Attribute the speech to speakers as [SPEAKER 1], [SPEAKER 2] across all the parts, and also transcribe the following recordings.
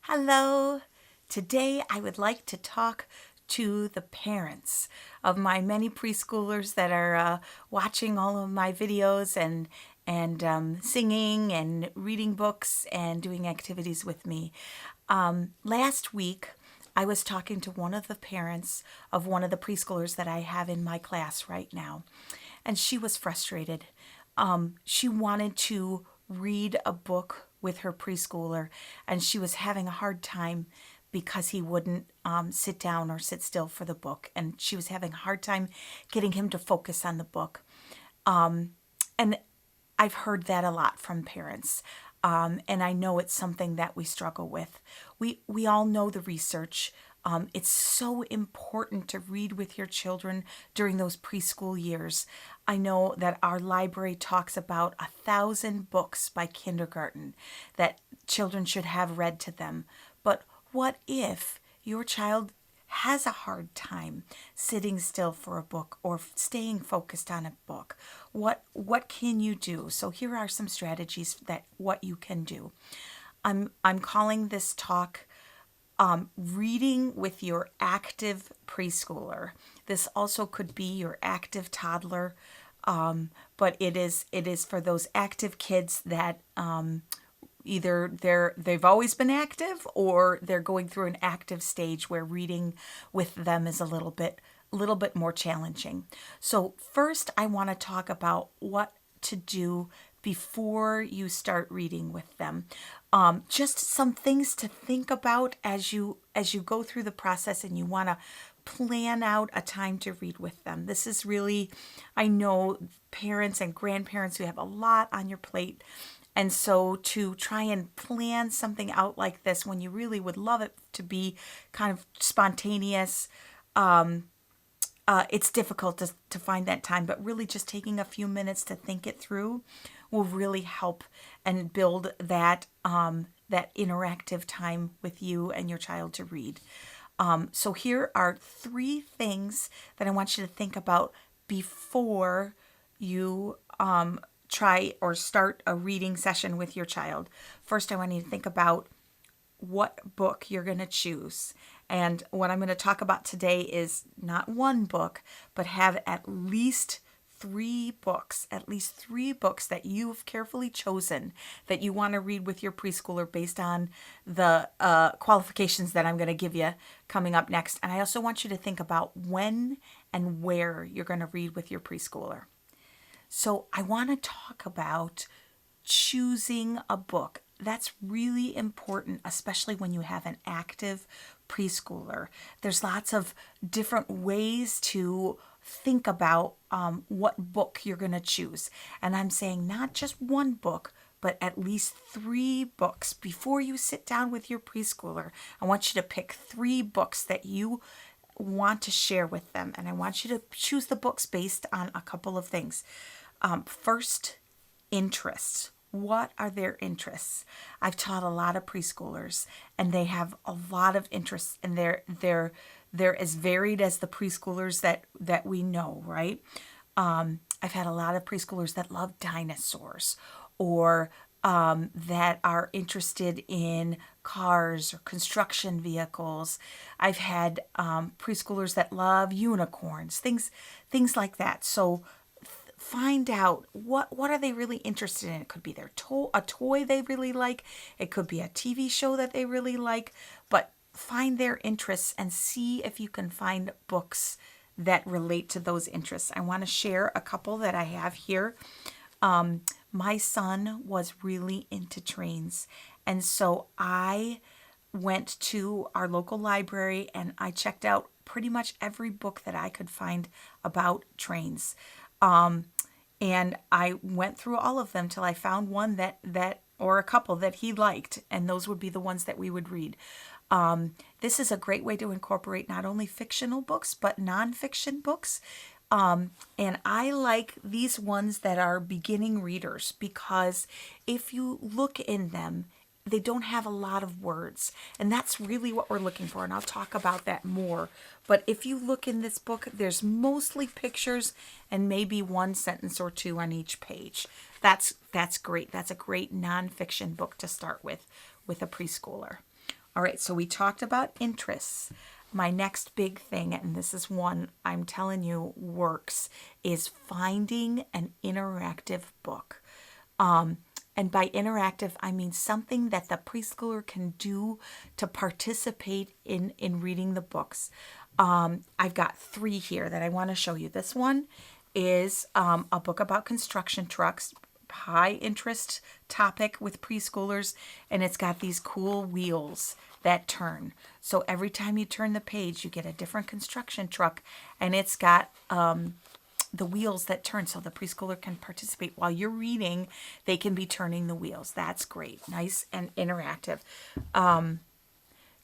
[SPEAKER 1] Hello. Today I would like to talk to the parents of my many preschoolers that are watching all of my videos and singing and reading books and doing activities with me. Last week I was talking to one of the parents of one of the preschoolers that I have in my class right now, and she was frustrated. She wanted to read a book with her preschooler, and she was having a hard time because he wouldn't sit down or sit still for the book, and she was having a hard time getting him to focus on the book. And I've heard that a lot from parents. And I know it's something that we struggle with. We all know the research. It's so important to read with your children during those preschool years. I know that our library talks about 1,000 books by kindergarten that children should have read to them. But what if your child has a hard time sitting still for a book or staying focused on a book? What can you do? So here are some strategies that what you can do. I'm calling this talk reading with your active preschooler. This also could be your active toddler, but it is for those active kids that either they've always been active or they're going through an active stage where reading with them is a little bit more challenging. So first I want to talk about what to do before you start reading with them. Just some things to think about as you go through the process and you want to plan out a time to read with them. This is really, I know parents and grandparents who have a lot on your plate. And so to try and plan something out like this when you really would love it to be kind of spontaneous, it's difficult to find that time, but really just taking a few minutes to think it through will really help and build that interactive time with you and your child to read. So here are 3 things that I want you to think about before you try or start a reading session with your child. First, I want you to think about what book you're going to choose. And what I'm going to talk about today is not one book, but have at least 3 books that you've carefully chosen that you want to read with your preschooler based on the qualifications that I'm going to give you coming up next. And I also want you to think about when and where you're going to read with your preschooler. So I want to talk about choosing a book. That's really important, especially when you have an active preschooler. There's lots of different ways to think about what book you're going to choose. And I'm saying not just one book, but at least 3 books. Before you sit down with your preschooler, I want you to pick 3 books that you want to share with them. And I want you to choose the books based on a couple of things. First, interests. What are their interests? I've taught a lot of preschoolers, and they have a lot of interests, and they're as varied as the preschoolers that we know, right? I've had a lot of preschoolers that love dinosaurs, or that are interested in cars or construction vehicles. I've had preschoolers that love unicorns, things like that. So find out what are they really interested in. It could be a toy they really like. It could be a TV show that they really like. But find their interests and see if you can find books that relate to those interests. I want to share a couple that I have here. My son was really into trains, and so I went to our local library and I checked out pretty much every book that I could find about trains. And I went through all of them till I found one that or a couple that he liked, and those would be the ones that we would read. This is a great way to incorporate not only fictional books, but nonfiction books. And I like these ones that are beginning readers because if you look in them, they don't have a lot of words. And that's really what we're looking for. And I'll talk about that more. But if you look in this book, there's mostly pictures and maybe 1 sentence or 2 on each page. That's great. That's a great nonfiction book to start with a preschooler. All right, so we talked about interests. My next big thing, and this is one I'm telling you works, is finding an interactive book. And by interactive, I mean something that the preschooler can do to participate in reading the books. I've got 3 here that I want to show you. This one is a book about construction trucks, high interest topic with preschoolers, and it's got these cool wheels that turn. So every time you turn the page, you get a different construction truck, and it's got the wheels that turn, so the preschooler can participate. While you're reading, they can be turning the wheels. That's great. Nice and interactive.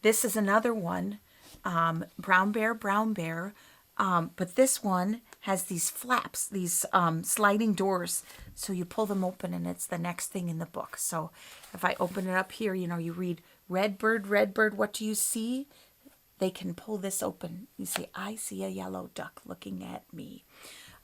[SPEAKER 1] This is another one, Brown Bear, Brown Bear. But this one has these flaps, these sliding doors. So you pull them open and it's the next thing in the book. So if I open it up here, you read, red bird, what do you see? They can pull this open. You say, I see a yellow duck looking at me.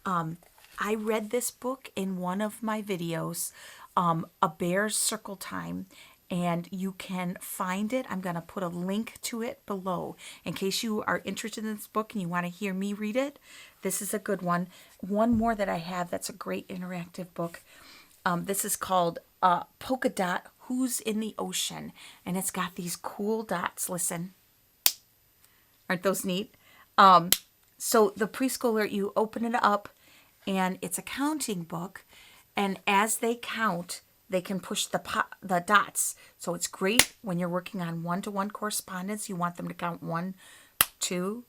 [SPEAKER 1] I read this book in one of my videos, A Bear's Circle Time, and you can find it. I'm going to put a link to it below in case you are interested in this book and you want to hear me read it. This is a good one. One more that I have that's a great interactive book. This is called Polka Dot, Who's in the Ocean? And it's got these cool dots. Listen. Aren't those neat? So the preschooler, you open it up, and it's a counting book, and as they count, they can push the dots. So it's great when you're working on one-to-one correspondence. You want them to count 1, 2,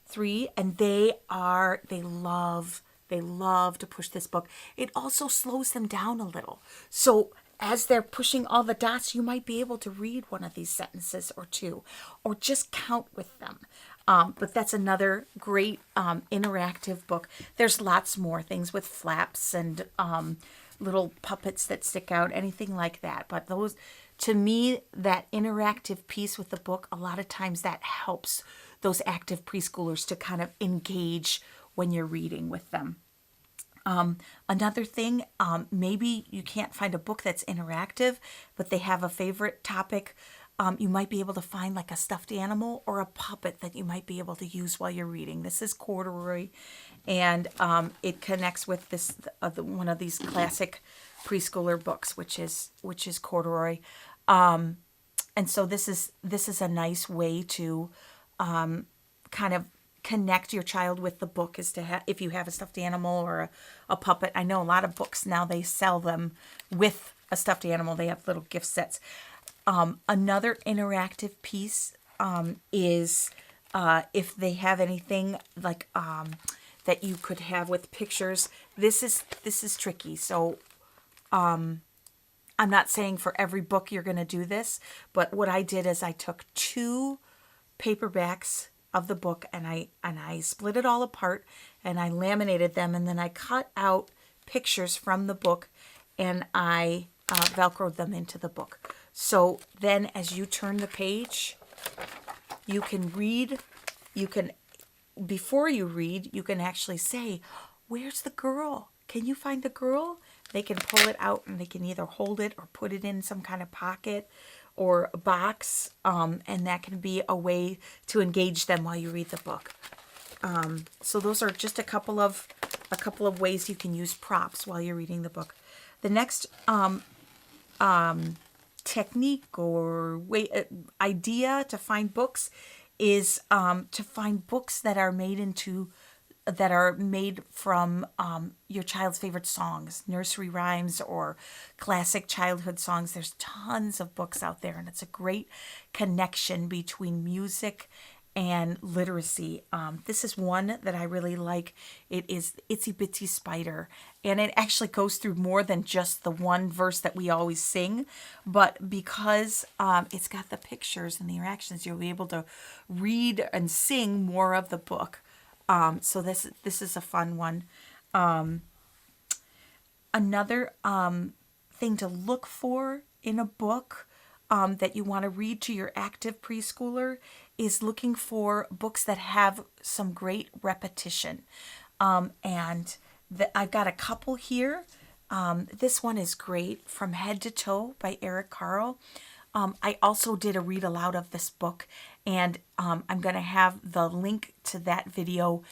[SPEAKER 1] 3, and they love to push this book. It also slows them down a little. So as they're pushing all the dots, you might be able to read one of these sentences or 2, or just count with them. But that's another great interactive book. There's lots more things with flaps and little puppets that stick out, anything like that. But those, to me, that interactive piece with the book, a lot of times that helps those active preschoolers to kind of engage when you're reading with them. Another thing, maybe you can't find a book that's interactive, but they have a favorite topic. You might be able to find like a stuffed animal or a puppet that you might be able to use while you're reading. This is Corduroy, and it connects with this one of these classic preschooler books, which is Corduroy. And so this is a nice way to kind of connect your child with the book, is to have, if you have a stuffed animal or a puppet. I know a lot of books now, they sell them with a stuffed animal. They have little gift sets. Another interactive piece is if they have anything like that you could have with pictures. This is tricky. So I'm not saying for every book you're going to do this, but what I did is I took 2 paperbacks of the book, and I split it all apart, and I laminated them, and then I cut out pictures from the book, and I Velcroed them into the book. So then as you turn the page, you can read, before you read, you can actually say, where's the girl? Can you find the girl? They can pull it out, and they can either hold it or put it in some kind of pocket or a box, and that can be a way to engage them while you read the book. So those are just a couple of ways you can use props while you're reading the book. The next technique or idea to find books is to find books that are made from your child's favorite songs, nursery rhymes or classic childhood songs. There's tons of books out there, and it's a great connection between music and literacy. This is one that I really like. It is Itsy Bitsy Spider, and it actually goes through more than just the one verse that we always sing, but because it's got the pictures and the interactions, you'll be able to read and sing more of the book. So this is a fun one. Another thing to look for in a book that you want to read to your active preschooler is looking for books that have some great repetition. And I've got a couple here. This one is great, From Head to Toe by Eric Carle. I also did a read aloud of this book, and I'm going to have the link to that video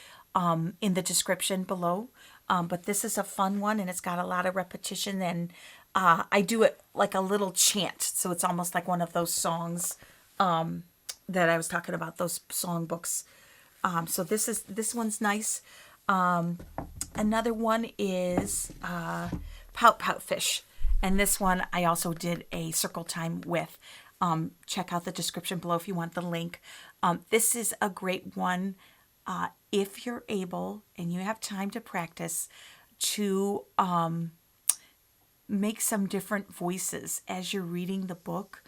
[SPEAKER 1] in the description below. But this is a fun one, and it's got a lot of repetition, and I do it like a little chant, so it's almost like one of those songs that I was talking about, those song books. So this one's nice. Another one is Pout Pout Fish. And this one I also did a circle time with. Check out the description below if you want the link. This is a great one if you're able and you have time to practice to make some different voices as you're reading the book.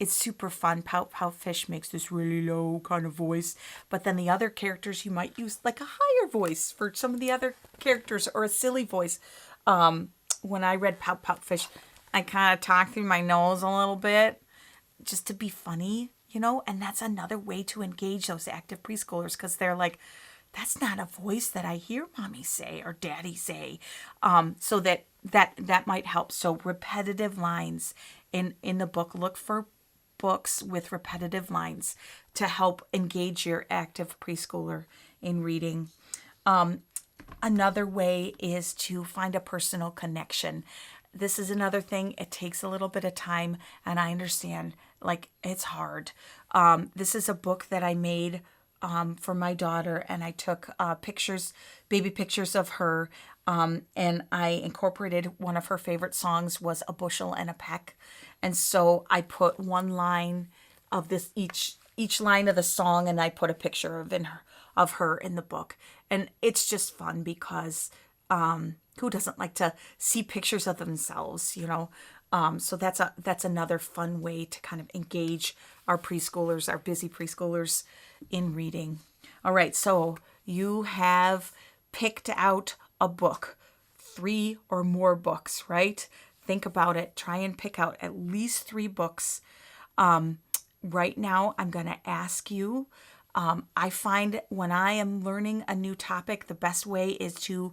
[SPEAKER 1] It's super fun. Pout Pout Fish makes this really low kind of voice, but then the other characters you might use like a higher voice for some of the other characters, or a silly voice. When I read Pout Pout Fish, I kind of talked through my nose a little bit just to be funny, and that's another way to engage those active preschoolers, because they're like, that's not a voice that I hear mommy say or daddy say. So that might help. So repetitive lines in the book. Look for books with repetitive lines to help engage your active preschooler in reading. Another way is to find a personal connection. This is another thing. It takes a little bit of time, and I understand, like, it's hard. This is a book that I made for my daughter, and I took baby pictures of her, and I incorporated one of her favorite songs was A Bushel and a Peck. And so I put one line of this, each line of the song, and I put a picture of her in the book. And it's just fun because who doesn't like to see pictures of themselves, So that's another fun way to kind of engage our preschoolers, our busy preschoolers, in reading. All right, so you have picked out a book, 3 or more books, right? Think about it. Try and pick out at least 3 books. Right now, I'm going to ask you. I find when I am learning a new topic, the best way is to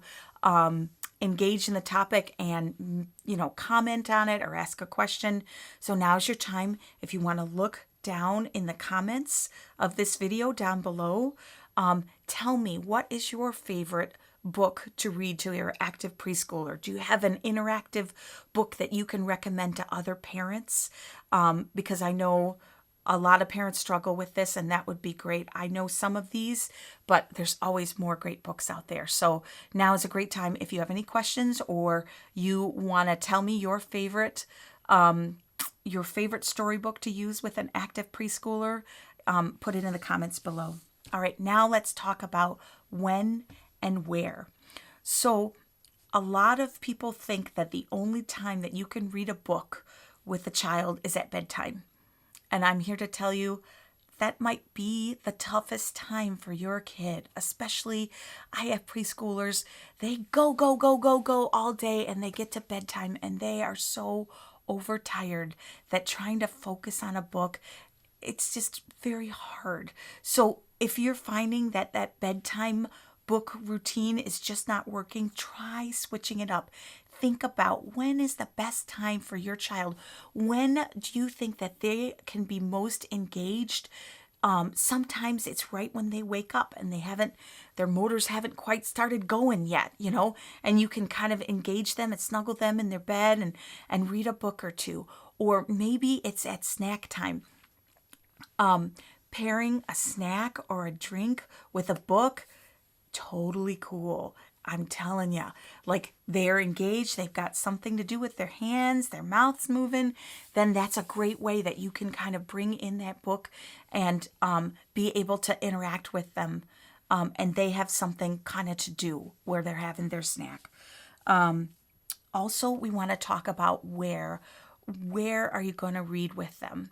[SPEAKER 1] engage in the topic and, comment on it or ask a question. So now's your time. If you want to look down in the comments of this video down below, tell me, what is your favorite book to read to your active preschooler? Do you have an interactive book that you can recommend to other parents? Because I know a lot of parents struggle with this, and that would be great. I know some of these, but there's always more great books out there. So now is a great time. If you have any questions or you want to tell me your favorite storybook to use with an active preschooler, put it in the comments below. All right, now let's talk about when and where. So a lot of people think that the only time that you can read a book with a child is at bedtime. And I'm here to tell you that might be the toughest time for your kid. Especially, I have preschoolers, they go all day, and they get to bedtime and they are so overtired that trying to focus on a book, it's just very hard. So if you're finding that bedtime book routine is just not working, try switching it up. Think about, when is the best time for your child? When do you think that they can be most engaged? Sometimes it's right when they wake up and their motors haven't quite started going yet, and you can kind of engage them and snuggle them in their bed and read a book or two. Or maybe it's at snack time. Pairing a snack or a drink with a book, totally cool. I'm telling you, like, they're engaged, they've got something to do with their hands, their mouth's moving, then that's a great way that you can kind of bring in that book and be able to interact with them. And they have something kind of to do where they're having their snack. Also, we want to talk about where are you going to read with them?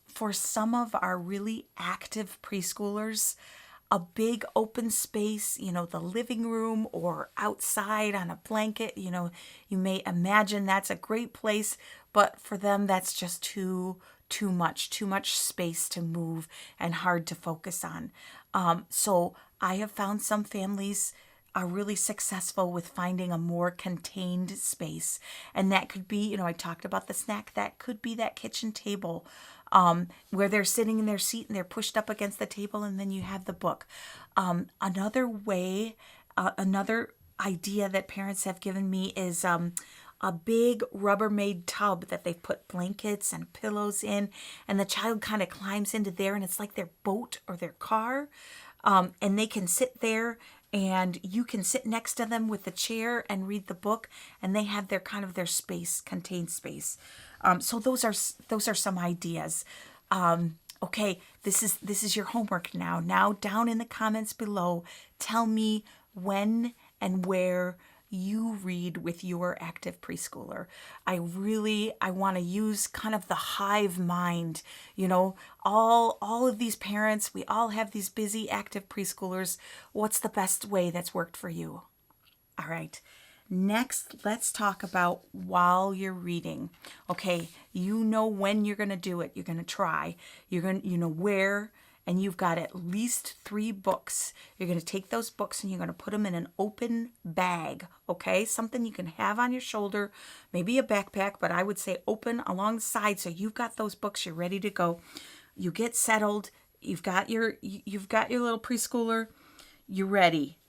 [SPEAKER 1] For some of our really active preschoolers, a big open space, the living room or outside on a blanket, you may imagine that's a great place, but for them, that's just too much space to move and hard to focus on. So I have found some families are really successful with finding a more contained space. And that could be, I talked about the snack, that could be that kitchen table where they're sitting in their seat and they're pushed up against the table, and then you have the book. Another way, another idea that parents have given me is a big Rubbermaid tub that they've put blankets and pillows in, and the child kind of climbs into there, and it's like their boat or their car. And they can sit there, and you can sit next to them with the chair and read the book, and they have their kind of their space, contained space. So those are some ideas. Okay, this is your homework now. Now down in the comments below, tell me when and where you read with your active preschooler. I want to use kind of the hive mind. All of these parents, we all have these busy active preschoolers. What's the best way that's worked for you? All right. Next, let's talk about while you're reading. Okay, you know when you're going to do it. You're going to try. You know where, and you've got at least 3 books. You're going to take those books and you're going to put them in an open bag, okay? Something you can have on your shoulder, maybe a backpack, but I would say open alongside, so you've got those books, you're ready to go. You get settled, you've got your little preschooler, you're ready.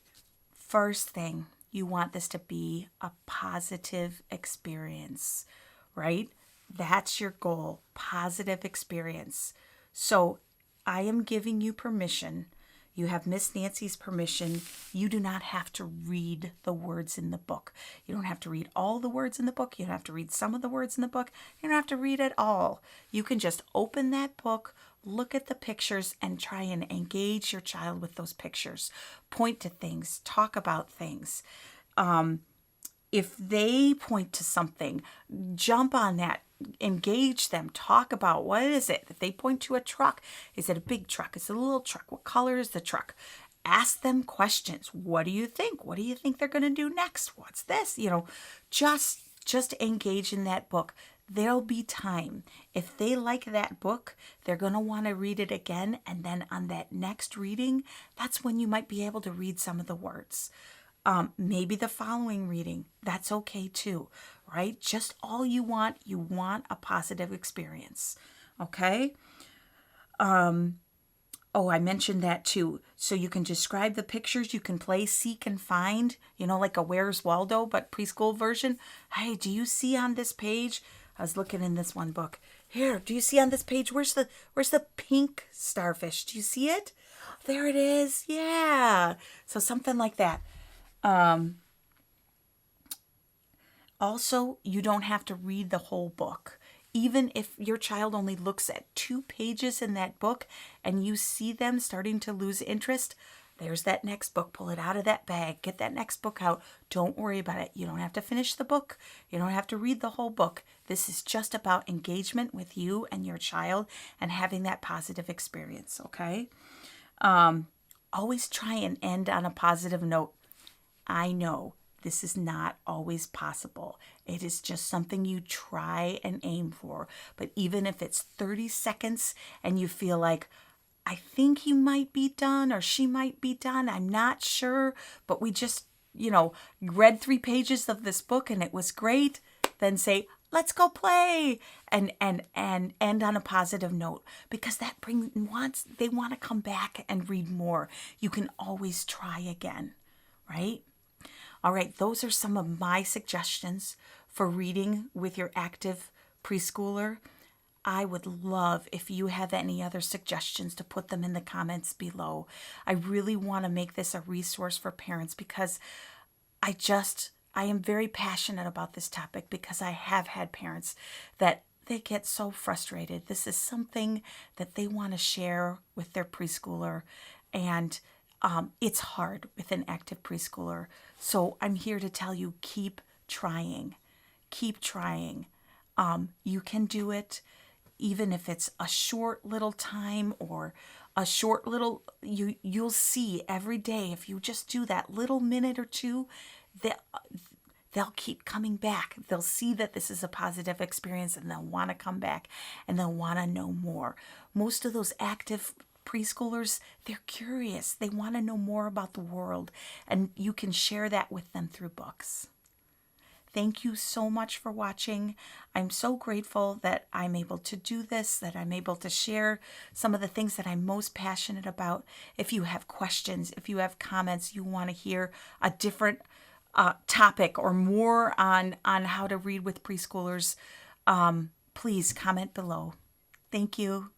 [SPEAKER 1] First thing, you want this to be a positive experience, right? That's your goal, positive experience. So I am giving you permission. You have Miss Nancy's permission. You do not have to read the words in the book. You don't have to read all the words in the book. You don't have to read some of the words in the book. You don't have to read it all. You can just open that book, look at the pictures, and try and engage your child with those pictures. Point to things, talk about things. If they point to something, jump on that, engage them, talk about what is it. If they point to a truck, is it a big truck? Is it a little truck? What color is the truck? Ask them questions. What do you think? What do you think they're going to do next? What's this? Just engage in that book. There'll be time. If they like that book, they're going to want to read it again. And then on that next reading, that's when you might be able to read some of the words. Maybe the following reading, that's okay too, right? Just all you want a positive experience, okay? I mentioned that too. So you can describe the pictures, you can play seek and find, like a Where's Waldo, but preschool version. Hey, do you see on this page? I was looking in this one book. Here, do you see on this page, where's the pink starfish? Do you see it? There it is. Yeah. So something like that. Also, you don't have to read the whole book. Even if your child only looks at 2 pages in that book and you see them starting to lose interest, there's that next book. Pull it out of that bag. Get that next book out. Don't worry about it. You don't have to finish the book. You don't have to read the whole book. This is just about engagement with you and your child and having that positive experience, okay? Always try and end on a positive note. I know this is not always possible. It is just something you try and aim for. But even if it's 30 seconds and you feel like, I think he might be done or she might be done, I'm not sure, but we just, read 3 pages of this book and it was great, then say, let's go play and end on a positive note, because that they want to come back and read more. You can always try again, right? All right, those are some of my suggestions for reading with your active preschooler. I would love if you have any other suggestions to put them in the comments below. I really want to make this a resource for parents because I am very passionate about this topic, because I have had parents that they get so frustrated. This is something that they want to share with their preschooler, and it's hard with an active preschooler. So I'm here to tell you, keep trying. Keep trying. You can do it, even if it's a short little time or a short little, you'll see every day, if you just do that little minute or 2, they'll keep coming back. They'll see that this is a positive experience and they'll want to come back and they'll want to know more. Most of those active preschoolers, they're curious. They want to know more about the world, and you can share that with them through books. Thank you so much for watching. I'm so grateful that I'm able to do this, that I'm able to share some of the things that I'm most passionate about. If you have questions, if you have comments, you want to hear a different topic or more on how to read with preschoolers, please comment below. Thank you.